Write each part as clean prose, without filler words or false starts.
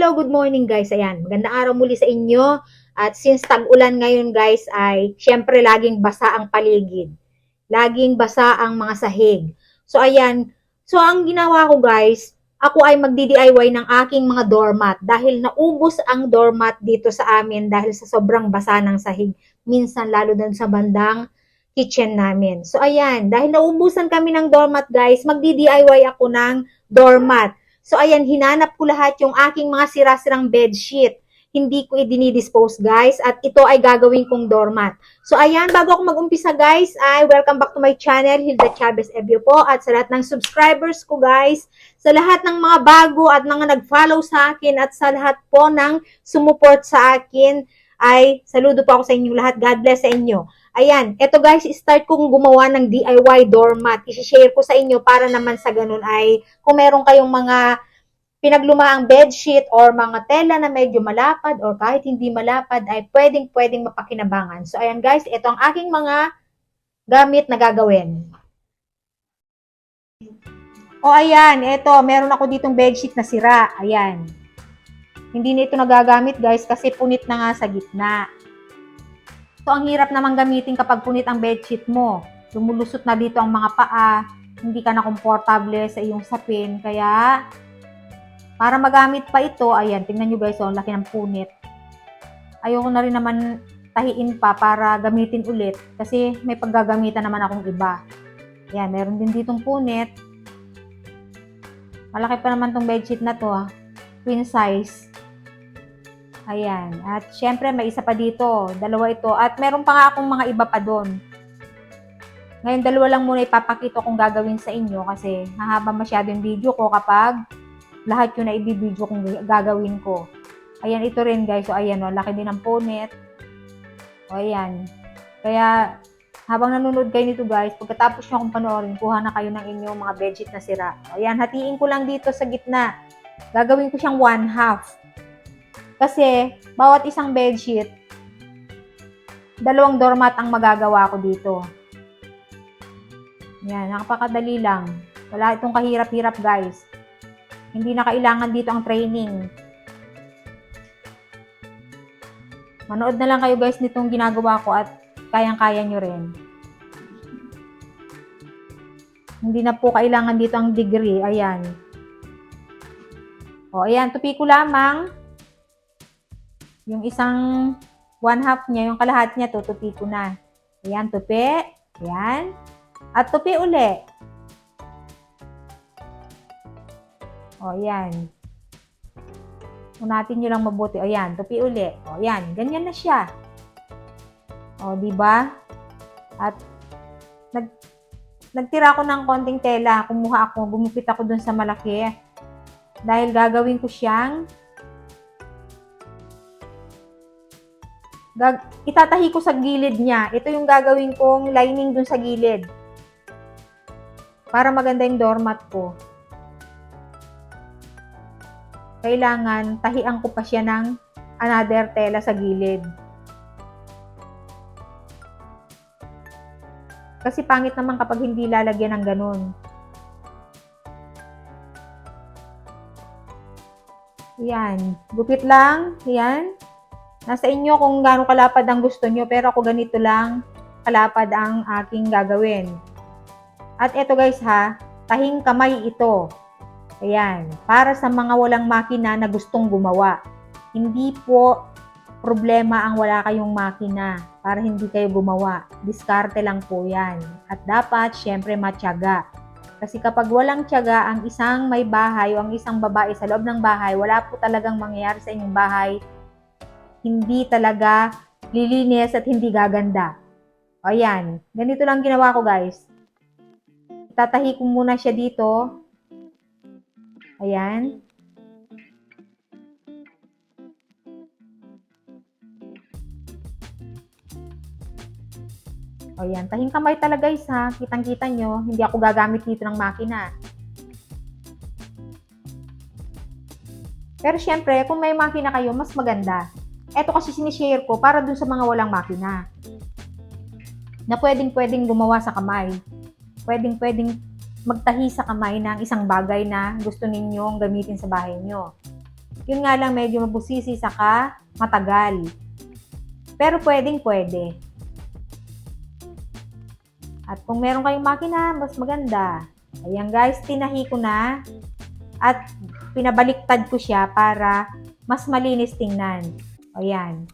Hello, good morning guys. Ayan, magandang araw muli sa inyo. At since tag-ulan ngayon guys ay syempre laging basa ang paligid. Laging basa ang mga sahig. So ayan, so ang ginawa ko guys, ako ay magdi-DIY ng aking mga doormat dahil naubos ang doormat dito sa amin dahil sa sobrang basa ng sahig. Minsan lalo dun sa bandang kitchen namin. So ayan, dahil naubusan kami ng doormat guys, magdi-DIY ako ng doormat. So, ayan, hinanap ko lahat yung aking mga sira-sirang bedsheet. Hindi ko i-dinidispose, guys. At ito ay gagawin kong doormat. So, ayan, bago ako mag-umpisa, guys, ay welcome back to my channel, Hilda Chavez Ebio po. At sa lahat ng subscribers ko, guys, sa lahat ng mga bago at mga nag-follow sa akin, at sa lahat po ng sumuport sa akin, ay saludo po ako sa inyo lahat. God bless sa inyo. Ayan, eto guys, start kong gumawa ng DIY doormat. I-share ko sa inyo para naman sa ganun ay kung meron kayong mga pinaglumaang bedsheet or mga tela na medyo malapad or kahit hindi malapad ay pwedeng mapakinabangan. So ayan guys, ito ang aking mga gamit na gagawin. O ayan, ito, meron ako ditong bedsheet na sira. Ayan. Hindi na ito nagagamit guys kasi punit na nga sa gitna. So, ang hirap naman gamitin kapag punit ang bedsheet mo. Lumulusot na dito ang mga paa, hindi ka na komportable sa iyong sapin. Kaya, para magamit pa ito, ayan, tingnan nyo guys, ang laki ng punit. Ayoko na rin naman tahiin pa para gamitin ulit kasi may paggagamitan naman akong iba. Ayan, meron din ditong punit. Malaki pa naman tong bedsheet na to, queen size. Ayan. At syempre, may isa pa dito. Dalawa ito. At meron pa nga akong mga iba pa doon. Ngayon, dalawa lang muna ipapakita kong gagawin sa inyo kasi hahaba masyado yung video ko kapag lahat yun na i-video kong gagawin ko. Ayan, ito rin guys. So, ayan, o, laki din ang punit. O, ayan. Kaya, habang nanonood kayo nito guys, pagkatapos nyo akong panoorin, kuha na kayo ng inyong mga bedsheet na sira. O, ayan, hatiin ko lang dito sa gitna. Gagawin ko siyang 1/2. Kasi, bawat isang bedsheet, 2 doormat ang magagawa ko dito. Yan, napakadali lang. Wala itong kahirap-hirap, guys. Hindi na kailangan dito ang training. Manood na lang kayo, guys, nitong ginagawa ko at kayang-kaya nyo rin. Hindi na po kailangan dito ang degree. Ayan. O, ayan, tupi ko lamang. Yung isang 1/2 niya, yung kalahati niya, tutupi ko na. Ayan, tupi. Ayan. At tupi uli. O, ayan. Unatin nyo lang mabuti. O, ayan, tupi uli. O, ayan. Ganyan na siya. O, diba? At, nagtira ako ng konting tela. Kumuha ako, gumupit ako dun sa malaki. Dahil gagawin ko siyang itatahi ko sa gilid niya. Ito yung gagawin kong lining dun sa gilid. Para maganda yung doormat ko. Kailangan tahian ko pa siya ng another tela sa gilid. Kasi pangit naman kapag hindi lalagyan ng ganun. Yan. Gupit lang. Yan. Nasa inyo kung gaano kalapad ang gusto nyo, pero ako ganito lang kalapad ang aking gagawin. At eto guys ha, tahing kamay ito. Ayan, para sa mga walang makina na gustong gumawa. Hindi po problema ang wala kayong makina para hindi kayo gumawa. Diskarte lang po yan. At dapat, syempre, matyaga. Kasi kapag walang tiyaga, ang isang may bahay o ang isang babae sa loob ng bahay, wala po talagang mangyayari sa inyong bahay. Hindi talaga lilinis at hindi gaganda. O ayan, ganito lang ginawa ko guys. Tatahi ko muna siya dito. Ayan. O ayan, tahing kamay talaga guys ha. Kitang-kita nyo, hindi ako gagamit dito ng makina. Pero syempre, kung may makina kayo, mas maganda. Ito kasi sinishare ko para dun sa mga walang makina. Na pwedeng gumawa sa kamay. Pwedeng magtahi sa kamay ng isang bagay na gusto ninyong gamitin sa bahay nyo. Yun nga lang medyo mabusisi saka matagal. Pero pwede. At kung meron kayong makina, mas maganda. Ayan guys, tinahi ko na at pinabaliktad ko siya para mas malinis tingnan. Ayan.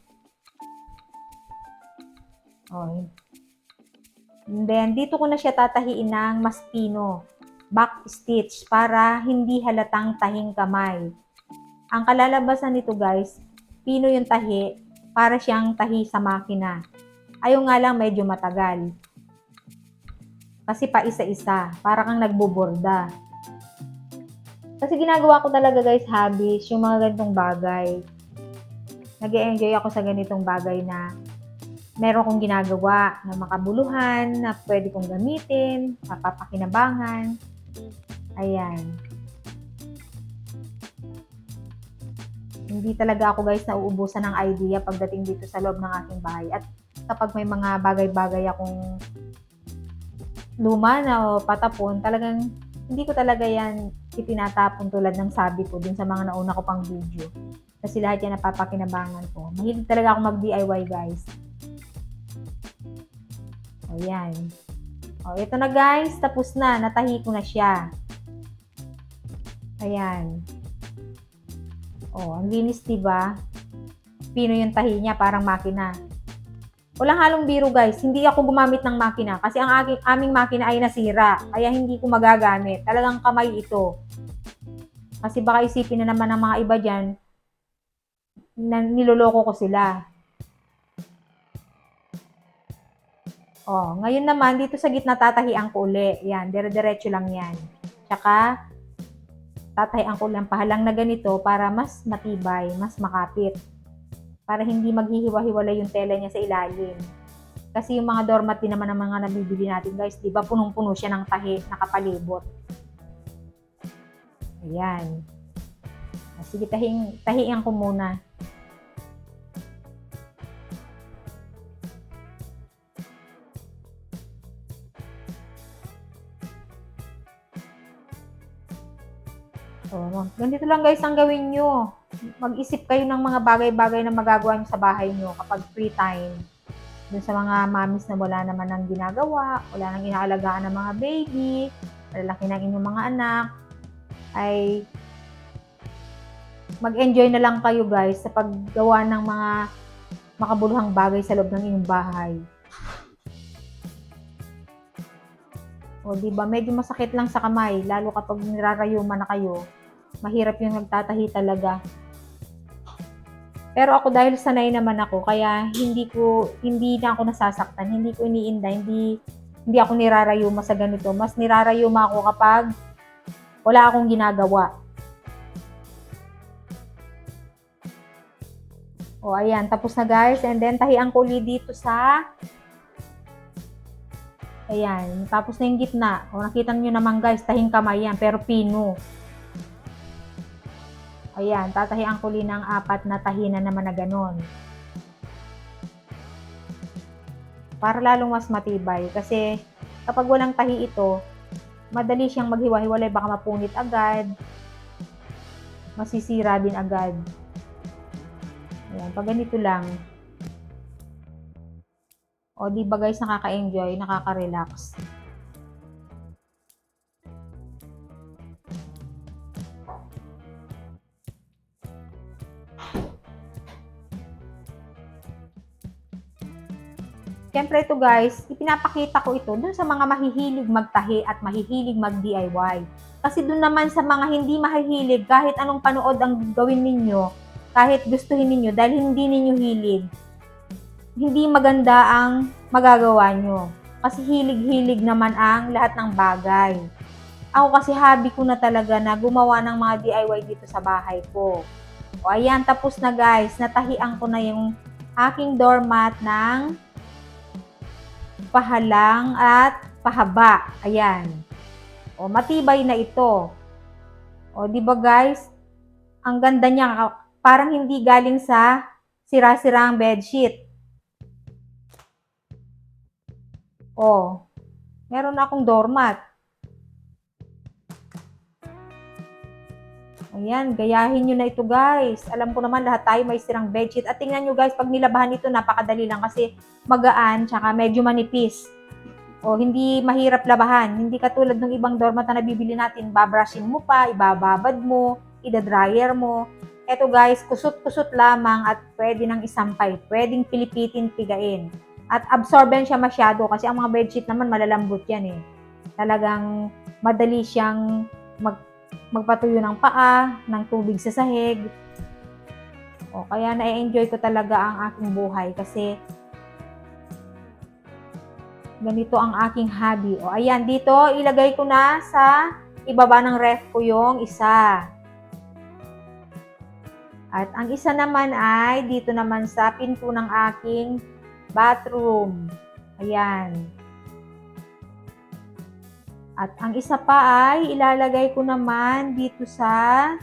O. And then, dito ko na siya tatahiin ng mas pino. Back stitch para hindi halatang tahing kamay. Ang kalalabasan nito guys, pino yung tahi para siyang tahi sa makina. Ayaw nga lang medyo matagal. Kasi pa isa-isa, para kang nagboborda. Kasi ginagawa ko talaga guys, hobbies, yung mga ganitong bagay. Nag-e-enjoy ako sa ganitong bagay na meron kong ginagawa na makabuluhan, na pwede kong gamitin, mapapakinabangan. Ayan. Hindi talaga ako guys nauubusan ng idea pagdating dito sa loob ng aking bahay. At kapag may mga bagay-bagay akong luma na o patapon, talagang hindi ko talaga yan itinatapon tulad ng sabi ko dun sa mga nauna ko pang video. Kasi lahat yan napapakinabangan ko. Mahilig talaga ako mag-DIY guys. O yan. O ito na guys, tapos na. Natahi ko na siya. Ayan. O, ang linis diba? Pino yung tahi niya, parang makina. Walang halong biro guys, hindi ako gumamit ng makina kasi ang aming makina ay nasira. Kaya hindi ko magagamit. Talagang kamay ito. Kasi baka isipin na naman ng mga iba dyan na niloloko ko sila. O, ngayon naman, dito sa gitna tatahian ko uli. Yan, dire-diretso lang yan. Tsaka, tatahian ko lang pahalang na ganito para mas matibay, mas makapit. Para hindi maghihiwa-hiwalay yung tela niya sa ilalim. Kasi yung mga doormat din naman ng mga nabibili natin guys, di ba punong-puno siya ng tahi, nakapalibot. Ayan. Sige, tahian ko muna. So, ganito lang guys ang gawin nyo. Mag-isip kayo ng mga bagay-bagay na magagawa nyo sa bahay nyo kapag free time. Dun sa mga mommies na wala naman ng ginagawa, wala nang inaalagaan ng mga baby, malalaki ng inyong mga anak, ay mag-enjoy na lang kayo guys sa paggawa ng mga makabuluhang bagay sa loob ng inyong bahay. O diba, medyo masakit lang sa kamay, lalo kapag nirarayuman na kayo. Mahirap yung nagtatahi talaga. Pero ako dahil sanay naman ako, kaya hindi na ako nasasaktan, hindi ko iniinda, hindi ako nirarayuma sa ganito. Mas nirarayuma ako kapag wala akong ginagawa. O ayan, tapos na guys. And then tahian ko ulit dito sa ayan, tapos na yung gitna. O nakita nyo naman guys, tahing kamay yan, pero pino. Ayan, tatahian ko ulit ng 4 na tahinan naman na ganon. Para lalong mas matibay. Kasi kapag walang tahi ito, madali siyang maghiwa-hiwalay. Baka mapunit agad. Masisira din agad. Ayan, pag ganito lang. O, di ba guys, nakaka-enjoy, nakaka-relax. Siyempre ito guys, ipinapakita ko ito dun sa mga mahihilig magtahi at mahihilig mag-DIY. Kasi dun naman sa mga hindi mahihilig, kahit anong panood ang gawin ninyo, kahit gustuhin ninyo dahil hindi ninyo hilig, hindi maganda ang magagawa nyo. Kasi hilig-hilig naman ang lahat ng bagay. Ako kasi hobby ko na talaga na gumawa ng mga DIY dito sa bahay ko. O ayan, tapos na guys, natahian ko na yung aking doormat ng pahalang at pahaba. Ayan. O, matibay na ito. O, di ba guys? Ang ganda niya. Parang hindi galing sa sira-sirang bedsheet. O, meron akong doormat. Ayan, gayahin nyo na ito guys. Alam ko naman lahat tayo may sirang bedsheet. At tingnan nyo guys, pag nilabahan ito, napakadali lang kasi magaan, tsaka medyo manipis. O hindi mahirap labahan. Hindi katulad ng ibang doormat na nabibili natin, babrushin mo pa, ibababad mo, ida-dryer mo. Ito guys, kusot-kusot lamang at pwede nang isampay. Pwedeng pilipitin, pigain. At absorbent siya masyado kasi ang mga bedsheet naman malalambot yan eh. Talagang madali siyang magpatuyo ng paa, ng tubig sa sahig. O, kaya na-enjoy ko talaga ang aking buhay kasi ganito ang aking hobby. O, ayan, dito ilagay ko na sa ibaba ng ref ko yung isa. At ang isa naman ay dito naman sa pinto ng aking bathroom. Ayan. At ang isa pa ay ilalagay ko naman dito sa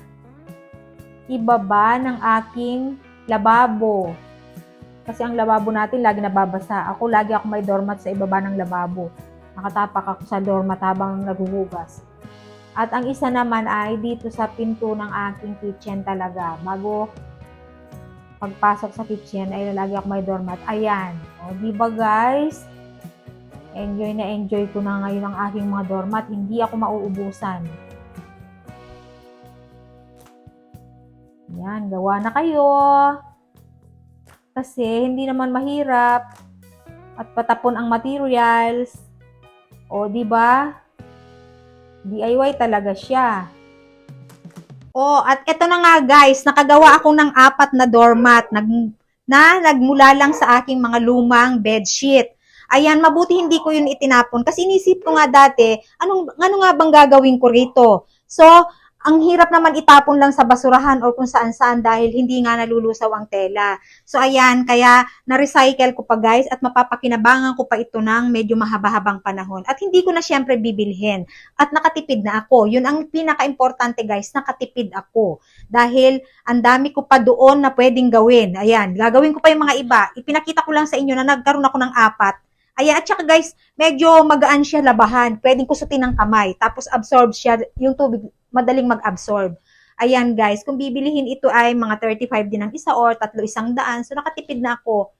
ibaba ng aking lababo. Kasi ang lababo natin lagi nababasa. Lagi ako may doormat sa ibaba ng lababo. Nakatapak ako sa doormat habang naghuhugas. At ang isa naman ay dito sa pinto ng aking kitchen talaga. Bago pagpasok sa kitchen ay lagi ako may doormat. Ayan. O, diba guys? Enjoy na enjoy ko na ngayon ang aking mga doormat. Hindi ako mauubusan. Yan, gawa na kayo. Kasi hindi naman mahirap. At patapon ang materials. O, di ba? DIY talaga siya. O, at eto na nga guys, nakagawa ako ng 4 na doormat na nagmula lang sa aking mga lumang bedsheet. Ayan, mabuti hindi ko yun itinapon. Kasi inisip ko nga dati, ano nga bang gagawin ko rito? So, ang hirap naman itapon lang sa basurahan o kung saan-saan dahil hindi nga nalulusaw ang tela. So, ayan, kaya na-recycle ko pa guys at mapapakinabangan ko pa ito ng medyo mahaba-habang panahon. At hindi ko na syempre bibilhin. At nakatipid na ako. Yun ang pinaka-importante guys, nakatipid ako. Dahil ang dami ko pa doon na pwedeng gawin. Ayan, gagawin ko pa yung mga iba. Ipinakita ko lang sa inyo na nagkaroon ako ng 4. Ayan, at saka guys, medyo magaan siya labahan. Pwedeng kusutin ng kamay. Tapos absorb siya, yung tubig, madaling mag-absorb. Ayan guys, kung bibilihin ito ay mga 35 din ang isa or 3 100. So nakatipid na ako.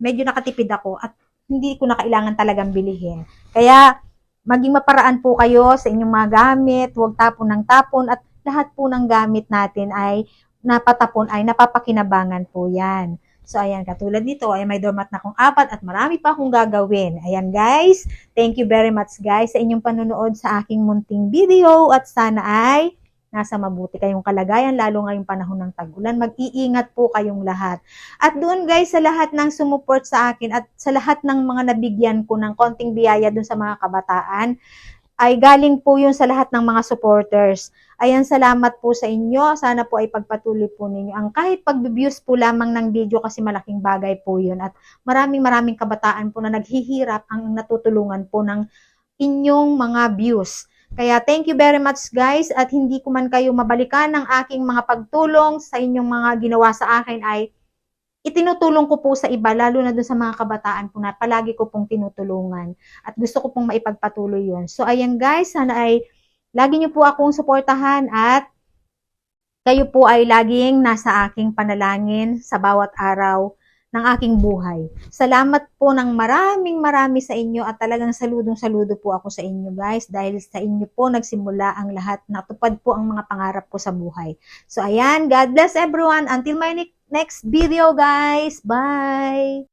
Medyo nakatipid ako at hindi ko na kailangan talagang bilihin. Kaya maging maparaan po kayo sa inyong mga gamit. Huwag tapon ng tapon at lahat po ng gamit natin ay napatapon ay napapakinabangan po yan. So, ayan, katulad nito, ay may doormat na akong 4 at marami pa akong gagawin. Ayan, guys. Thank you very much, guys, sa inyong panonood sa aking munting video at sana ay nasa mabuti kayong kalagayan, lalo ngayong panahon ng tag-ulan. Mag-iingat po kayong lahat. At doon, guys, sa lahat ng sumuport sa akin at sa lahat ng mga nabigyan ko ng konting biyaya doon sa mga kabataan, ay galing po yun sa lahat ng mga supporters. Ayan, salamat po sa inyo. Sana po ay pagpatuloy po ninyo ang kahit pag-views po lamang ng video kasi malaking bagay po yun. At maraming kabataan po na naghihirap ang natutulungan po ng inyong mga views. Kaya thank you very much guys at hindi ko man kayo mabalikan ng aking mga pagtulong sa inyong mga ginawa sa akin ay itinutulong ko po sa iba, lalo na dun sa mga kabataan po na palagi ko pong tinutulungan. At gusto ko pong maipagpatuloy yun. So, ayan guys, sana ay lagi nyo po akong suportahan at kayo po ay laging nasa aking panalangin sa bawat araw ng aking buhay. Salamat po ng marami sa inyo at talagang saludo po ako sa inyo guys dahil sa inyo po nagsimula ang lahat, natupad po ang mga pangarap ko sa buhay. So, ayan, God bless everyone. Until my next video guys. Bye!